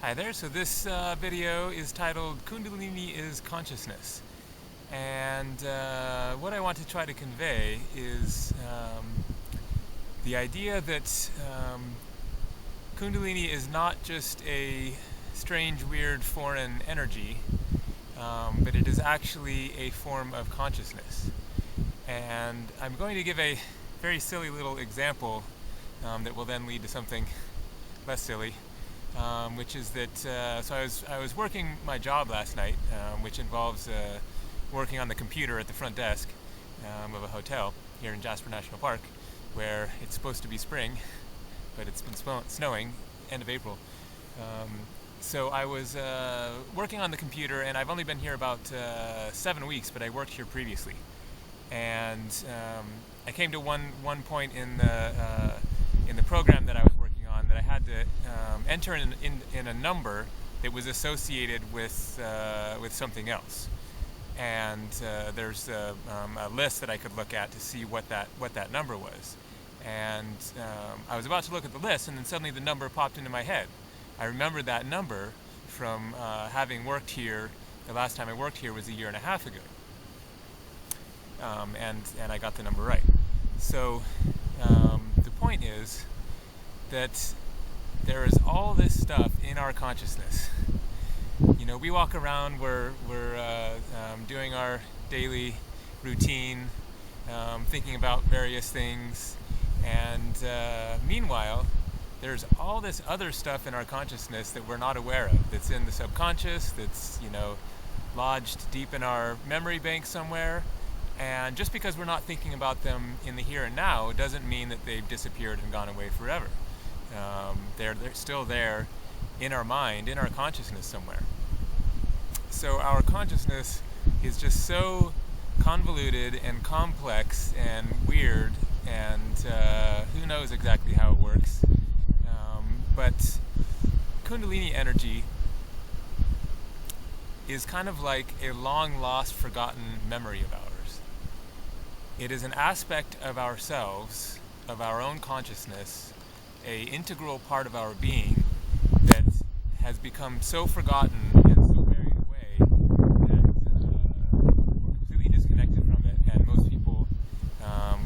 Hi there, so this video is titled Kundalini is Consciousness, and what I want to try to convey is the idea that Kundalini is not just a strange, weird, foreign energy, but it is actually a form of consciousness. And I'm going to give a very silly little example that will then lead to something less silly. Which is that, so I was working my job last night, which involves working on the computer at the front desk of a hotel here in Jasper National Park, where it's supposed to be spring, but it's been snowing, end of April. So I was working on the computer, and I've only been here about 7 weeks, but I worked here previously. And I came to one point in the program that I was working on that I had to enter in a number that was associated with something else, and there's a list that I could look at to see what that number was, and I was about to look at the list, and then suddenly the number popped into my head. I remembered that number from having worked here. The last time I worked here was a year and a half ago, and I got the number right. So the point is that there is all this stuff in our consciousness. You know, we walk around, we're doing our daily routine, thinking about various things, and meanwhile, there's all this other stuff in our consciousness that we're not aware of, that's in the subconscious, that's, lodged deep in our memory bank somewhere. And just because we're not thinking about them in the here and now doesn't mean that they've disappeared and gone away forever. They're still there in our mind, in our consciousness somewhere. So our consciousness is just so convoluted and complex and weird, and who knows exactly how it works. But Kundalini energy is kind of like a long-lost, forgotten memory of ours. It is an aspect of ourselves, of our own consciousness, an integral part of our being that has become so forgotten and so buried away that we're completely disconnected from it, and most people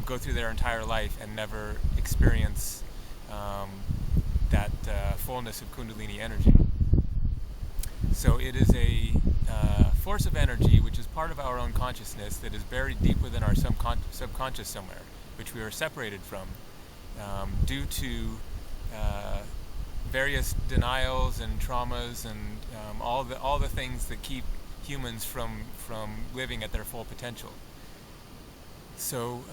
go through their entire life and never experience that fullness of Kundalini energy. So it is a force of energy which is part of our own consciousness that is buried deep within our subconscious somewhere, which we are separated from due to various denials and traumas and all the things that keep humans from living at their full potential. So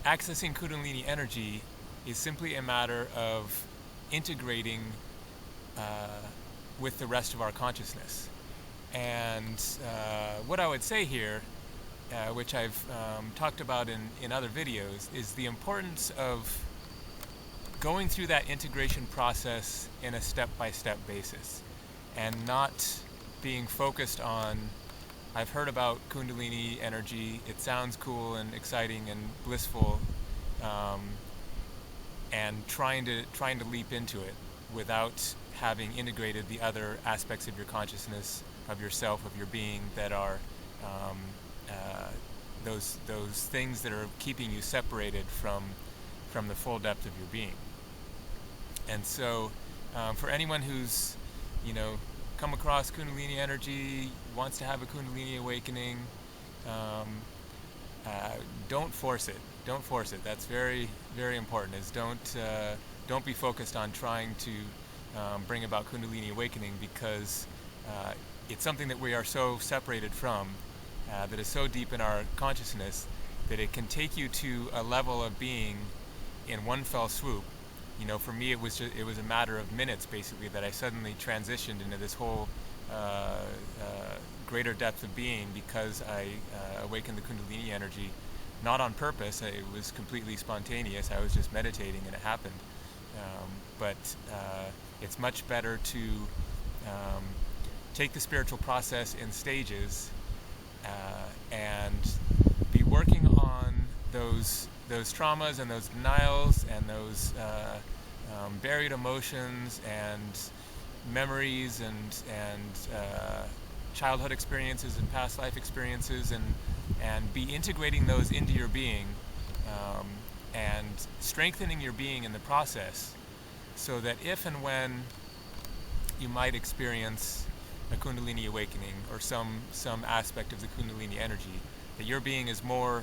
accessing Kundalini energy is simply a matter of integrating with the rest of our consciousness. And what I would say here, which I've talked about in other videos, is the importance of going through that integration process in a step-by-step basis, and not being focused on, I've heard about Kundalini energy, it sounds cool and exciting and blissful, and trying to leap into it without having integrated the other aspects of your consciousness, of yourself, of your being, that are those things that are keeping you separated from the full depth of your being. And so for anyone who's come across Kundalini energy, wants to have a Kundalini awakening, don't force it. Don't force it. That's very, very important. Is don't be focused on trying to bring about Kundalini awakening, because it's something that we are so separated from, that is so deep in our consciousness, that it can take you to a level of being in one fell swoop. For me, it was a matter of minutes, basically, that I suddenly transitioned into this whole greater depth of being, because I awakened the Kundalini energy, not on purpose. It was completely spontaneous. I was just meditating and it happened. But it's much better to take the spiritual process in stages and be working on those traumas and those denials and those buried emotions and memories and childhood experiences and past life experiences, and be integrating those into your being, and strengthening your being in the process, so that if and when you might experience a Kundalini awakening or some aspect of the Kundalini energy, that your being is more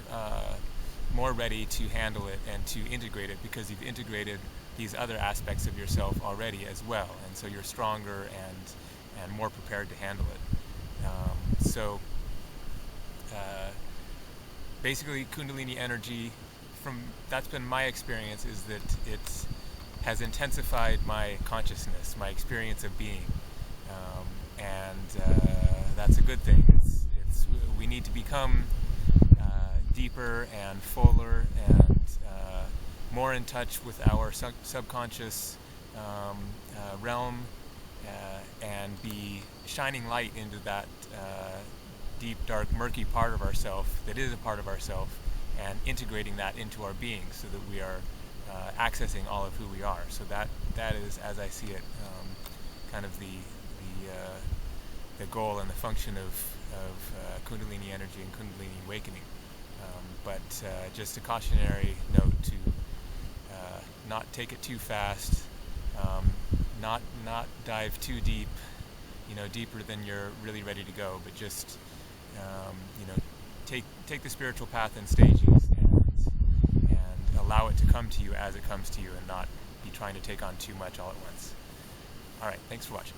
ready to handle it and to integrate it, because you've integrated these other aspects of yourself already as well, and so you're stronger and more prepared to handle it. Basically, Kundalini energy, that's been my experience, is that it has intensified my consciousness, my experience of being, and that's a good thing. We need to become deeper and fuller and more in touch with our subconscious realm, and be shining light into that deep, dark, murky part of ourself that is a part of ourself, and integrating that into our being, so that we are accessing all of who we are. So that is, as I see it, kind of the goal and the function of Kundalini energy and Kundalini awakening. But just a cautionary note to not take it too fast, not dive too deep, deeper than you're really ready to go, but just take the spiritual path in stages, and allow it to come to you as it comes to you, and not be trying to take on too much all at once. All right, thanks for watching.